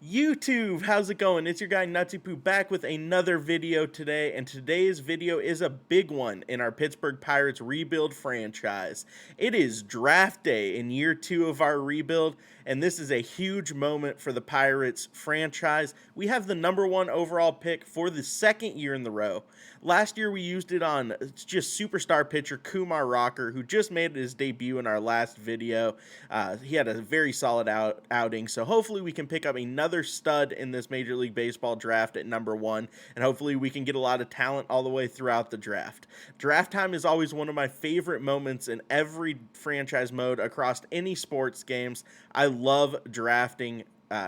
YouTube, how's it going? It's your guy Nutsy Poo back with another video today, and today's video is a big one in our Pittsburgh Pirates Rebuild franchise. It is draft day in year 2 of our rebuild, and this is a huge moment for the Pirates franchise. We have the #1 overall pick for the second year in the row. Last year we used it on just superstar pitcher Kumar Rocker, who just made his debut in our last video. He had a very solid outing, so hopefully we can pick up another stud in this Major League Baseball draft at #1, and hopefully we can get a lot of talent all the way throughout the draft. Draft time is always one of my favorite moments in every franchise mode across any sports games. I love drafting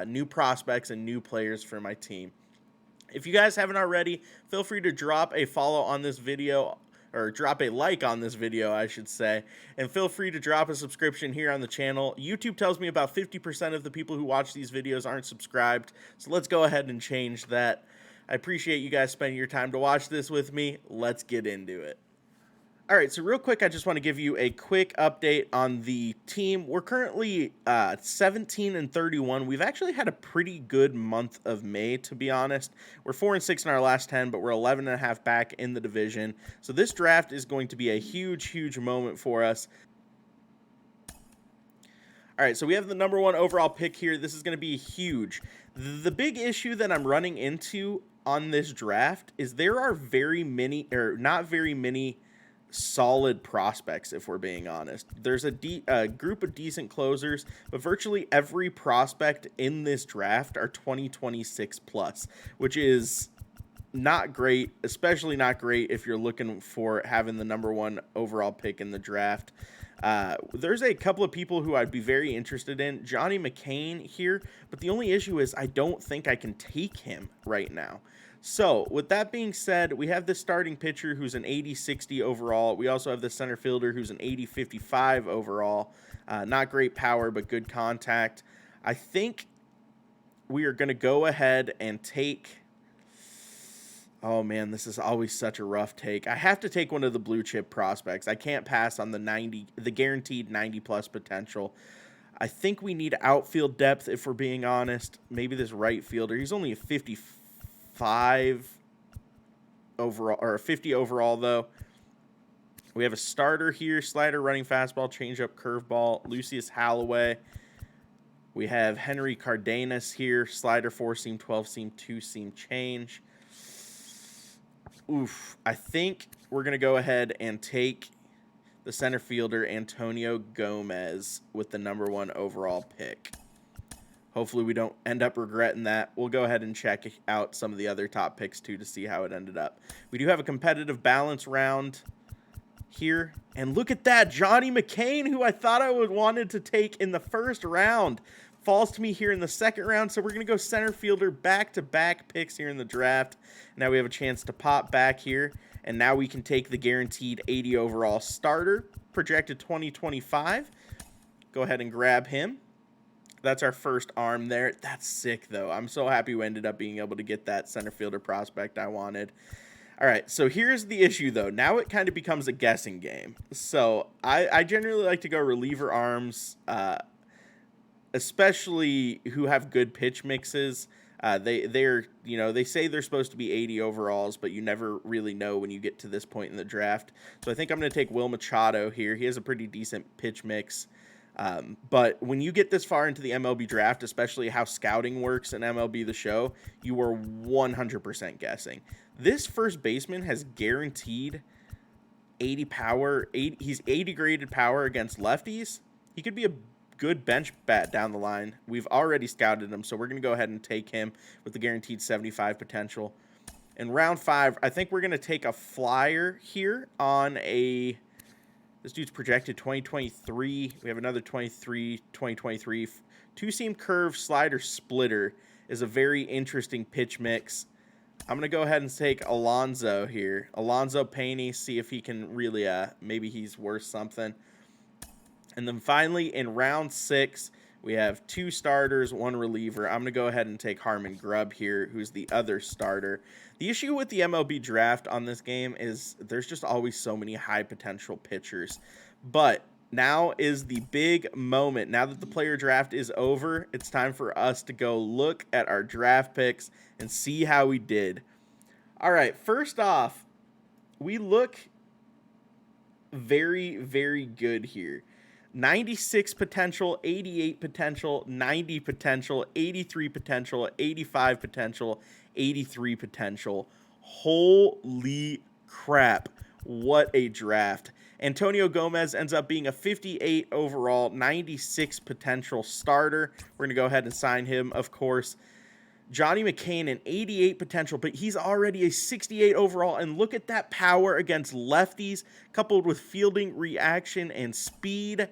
new prospects and new players for my team. If you guys haven't already, feel free to drop a follow on this video, or drop a like on this video, I should say, and feel free to drop a subscription here on the channel. YouTube tells me about 50% of the people who watch these videos aren't subscribed, so let's go ahead and change that. I appreciate you guys spending your time to watch this with me. Let's get into it. All right, so real quick, I just want to give you a quick update on the team. We're currently 17-31. We've actually had a pretty good month of May, to be honest. We're 4-6 in our last 10, but we're 11.5 back in the division. So this draft is going to be a huge, huge moment for us. All right, so we have the #1 overall pick here. This is going to be huge. The big issue that I'm running into on this draft is there are not very many solid prospects, if we're being honest. There's a group of decent closers, but virtually every prospect in this draft are 2026 plus, which is not great, especially not great if you're looking for having the #1 overall pick in the draft. There's a couple of people who I'd be very interested in. Johnny McCain here, but the only issue is I don't think I can take him right now. So, with that being said, we have the starting pitcher who's an 80-60 overall. We also have the center fielder who's an 80-55 overall. Not great power, but good contact. I think we are going to go ahead and take... Oh, man, this is always such a rough take. I have to take one of the blue chip prospects. I can't pass on the guaranteed 90-plus potential. I think we need outfield depth, if we're being honest. Maybe this right fielder. He's only a 55 overall, or a 50 overall, though. We have a starter here: slider, running fastball, changeup, curveball. Lucius Halloway. We have Henry Cardenas here: slider, 4-seam, 12-seam, 2-seam change. Oof. I think we're going to go ahead and take the center fielder Antonio Gomez with the #1 overall pick. Hopefully we don't end up regretting that. We'll go ahead and check out some of the other top picks too to see how it ended up. We do have a competitive balance round here. And look at that, Johnny McCain, who I thought I would wanted to take in the first round, falls to me here in the second round. So we're going to go center fielder, back-to-back picks here in the draft. Now we have a chance to pop back here. And now we can take the guaranteed 80 overall starter, projected 2025. Go ahead and grab him. That's our first arm there. That's sick, though. I'm so happy we ended up being able to get that center fielder prospect I wanted. All right, so here's the issue, though. Now it kind of becomes a guessing game. So I generally like to go reliever arms, especially who have good pitch mixes. They say they're supposed to be 80 overalls, but you never really know when you get to this point in the draft. So I think I'm going to take Will Machado here. He has a pretty decent pitch mix. But when you get this far into the MLB draft, especially how scouting works in MLB the Show, you are 100% guessing. This first baseman has guaranteed 80 power. He's 80 graded power against lefties. He could be a good bench bat down the line. We've already scouted him, so we're going to go ahead and take him with the guaranteed 75 potential. In round 5, I think we're going to take a flyer here on a... This dude's projected 2023. We have another 2023. 2-seam curve slider splitter is a very interesting pitch mix. I'm going to go ahead and take Alonzo here. Alonzo Paney, see if he can really, maybe he's worth something. And then finally, in round 6, we have 2 starters, 1 reliever. I'm going to go ahead and take Harmon Grubb here, who's the other starter. The issue with the MLB draft on this game is there's just always so many high potential pitchers. But Now is the big moment. Now that the player draft is over, it's time for us to go look at our draft picks and see how we did. All right, first off, we look very, very good here. 96 potential, 88 potential, 90 potential, 83 potential, 85 potential, 83 potential. Holy crap. What a draft. Antonio Gomez ends up being a 58 overall, 96 potential starter. We're going to go ahead and sign him, of course. Johnny McCain, an 88 potential, but he's already a 68 overall. And look at that power against lefties, coupled with fielding, reaction, and speed.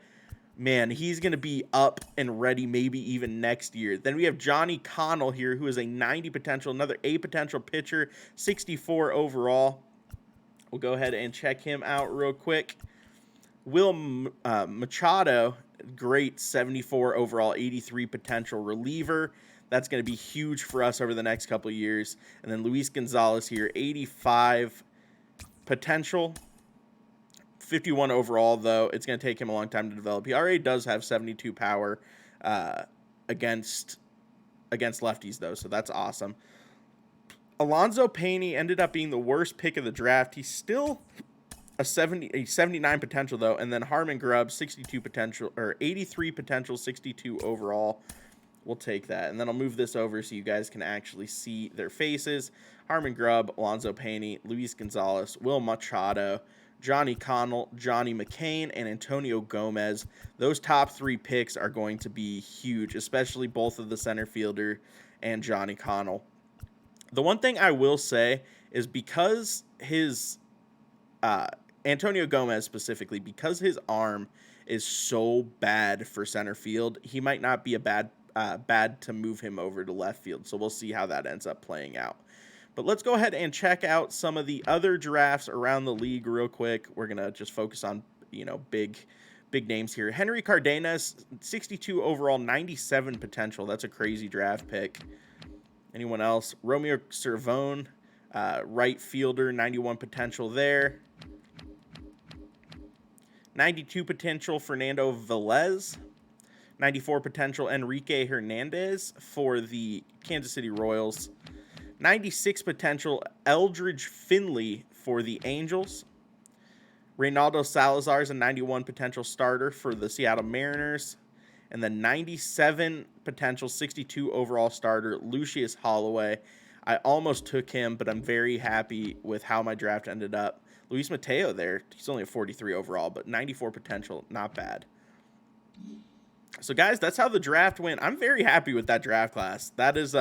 Man, he's going to be up and ready maybe even next year. Then we have Johnny Connell here, who is a 90 potential, another A potential pitcher, 64 overall. We'll go ahead and check him out real quick. Will Machado, great 74 overall, 83 potential reliever. That's going to be huge for us over the next couple of years. And then Luis Gonzalez here, 85 potential, 51 overall, though. It's going to take him a long time to develop. He already does have 72 power against lefties, though, so that's awesome. Alonzo Payne ended up being the worst pick of the draft. He's still a 79 potential, though. And then Harmon Grubb, 62 potential, or 83 potential, 62 overall. We'll take that. And then I'll move this over so you guys can actually see their faces. Harmon Grubb, Alonzo Payne, Luis Gonzalez, Will Machado, Johnny Connell, Johnny McCain, and Antonio Gomez. Those top three picks are going to be huge, especially both of the center fielder and Johnny Connell. The one thing I will say is because his Antonio Gomez specifically, because his arm is so bad for center field, he might not be a bad to move him over to left field. So we'll see how that ends up playing out. But let's go ahead and check out some of the other drafts around the league real quick. We're going to just focus on, big names here. Henry Cardenas, 62 overall, 97 potential. That's a crazy draft pick. Anyone else? Romeo Cervone, right fielder, 91 potential there. 92 potential, Fernando Velez. 94 potential, Enrique Hernandez for the Kansas City Royals. 96 potential, Eldridge Finley for the Angels. Reynaldo Salazar is a 91 potential starter for the Seattle Mariners. And the 97 potential, 62 overall starter, Lucius Holloway. I almost took him, but I'm very happy with how my draft ended up. Luis Mateo there, he's only a 43 overall, but 94 potential, not bad. So, guys, that's how the draft went. I'm very happy with that draft class. That is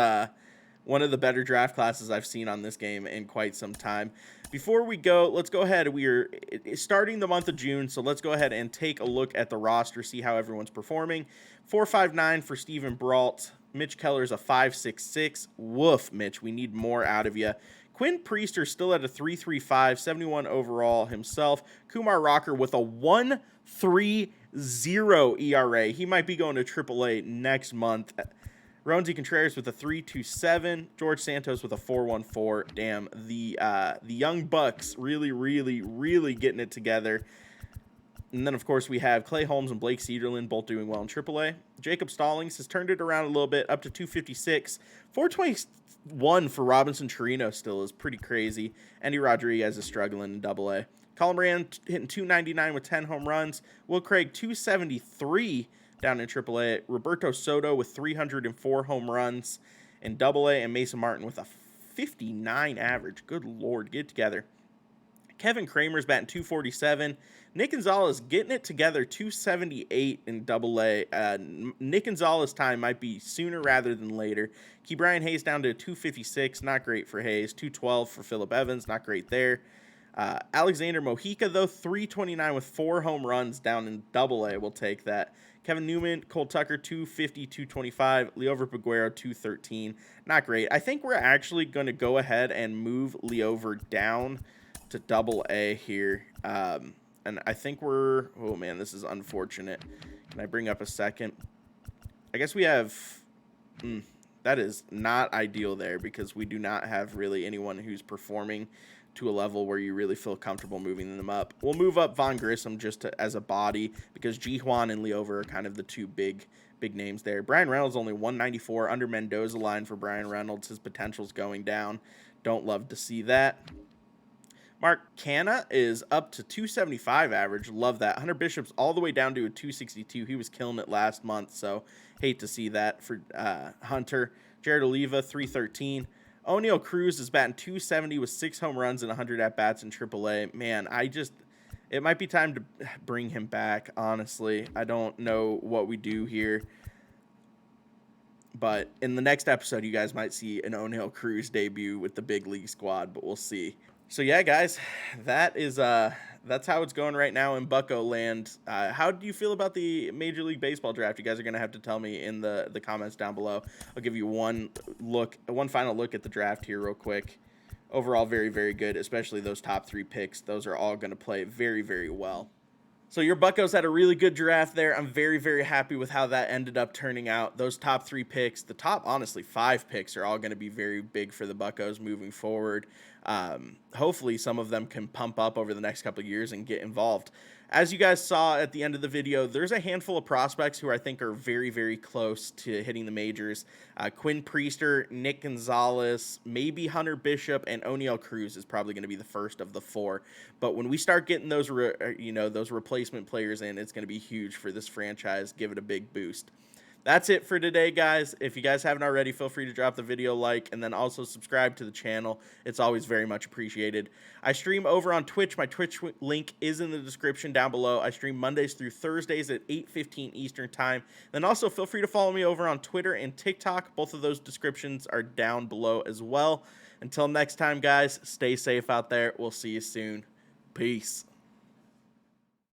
one of the better draft classes I've seen on this game in quite some time. Before we go, let's go ahead. We're starting the month of June, so let's go ahead and take a look at the roster, see how everyone's performing. 4.59 for Steven Brault. Mitch Keller's a 5.66. Woof, Mitch. We need more out of you. Quinn Priester still at a 3.35, 71 overall himself. Kumar Rocker with a 1.30 ERA. He might be going to AAA next month. Roansy Contreras with a 3.27. George Santos with a 4.14. Damn, the young Bucks really getting it together. And then, of course, we have Clay Holmes and Blake Cederlin both doing well in AAA. Jacob Stallings has turned it around a little bit, up to 256. 421 for Robinson Chirino still is pretty crazy. Andy Rodriguez is struggling in AA. Colin Moran hitting 299 with 10 home runs. Will Craig 273 down in AAA. Roberto Soto with 304 home runs in AA, and Mason Martin with a 59 average. Good Lord, get it together. Kevin Kramer's batting 247. Nick Gonzalez getting it together, 278 in AA. Nick Gonzalez time might be sooner rather than later. Ke'Bryan Hayes down to 256, not great for Hayes. 212 for Phillip Evans, not great there. Alexander Mojica, though, 329 with 4 home runs down in AA. We'll take that. Kevin Newman, Cole Tucker, 250, 225. Leover Peguero, 213. Not great. I think we're actually going to go ahead and move Leover down to AA here. And I think we're... Oh, man, this is unfortunate. Can I bring up a second? I guess we have... that is not ideal there because we do not have really anyone who's performing to a level where you really feel comfortable moving them up. We'll move up Von Grissom just as a body because Jihuan and Leover are kind of the two big names there. Brian Reynolds only 194 under Mendoza line for Brian Reynolds. His potential's going down. Don't love to see that. Mark Canha is up to 275 average. Love that. Hunter Bishop's all the way down to a 262. He was killing it last month, so hate to see that for Hunter. Jared Oliva, 313. O'Neal Cruz is batting 270 with 6 home runs and 100 at-bats in AAA. Man, it might be time to bring him back, honestly. I don't know what we do here. But in the next episode, you guys might see an O'Neal Cruz debut with the big league squad, but we'll see. So yeah, guys, that's how it's going right now in Bucko land. How do you feel about the Major League Baseball draft? You guys are gonna have to tell me in the comments down below. I'll give you one final look at the draft here real quick. Overall, very, very good, especially those top 3 picks. Those are all gonna play very, very well. So your Buccos had a really good draft there. I'm very, very happy with how that ended up turning out. Those top 3 picks, the top, honestly, 5 picks are all going to be very big for the Buccos moving forward. Hopefully some of them can pump up over the next couple of years and get involved. As you guys saw at the end of the video, there's a handful of prospects who I think are very, very close to hitting the majors. Quinn Priester, Nick Gonzalez, maybe Hunter Bishop, and O'Neal Cruz is probably going to be the first of the 4. But when we start getting those replacement players in, it's going to be huge for this franchise. Give it a big boost. That's it for today, guys. If you guys haven't already, feel free to drop the video a like and then also subscribe to the channel. It's always very much appreciated. I stream over on Twitch. My Twitch link is in the description down below. I stream Mondays through Thursdays at 8:15 Eastern Time. Then also feel free to follow me over on Twitter and TikTok. Both of those descriptions are down below as well. Until next time, guys, stay safe out there. We'll see you soon. Peace.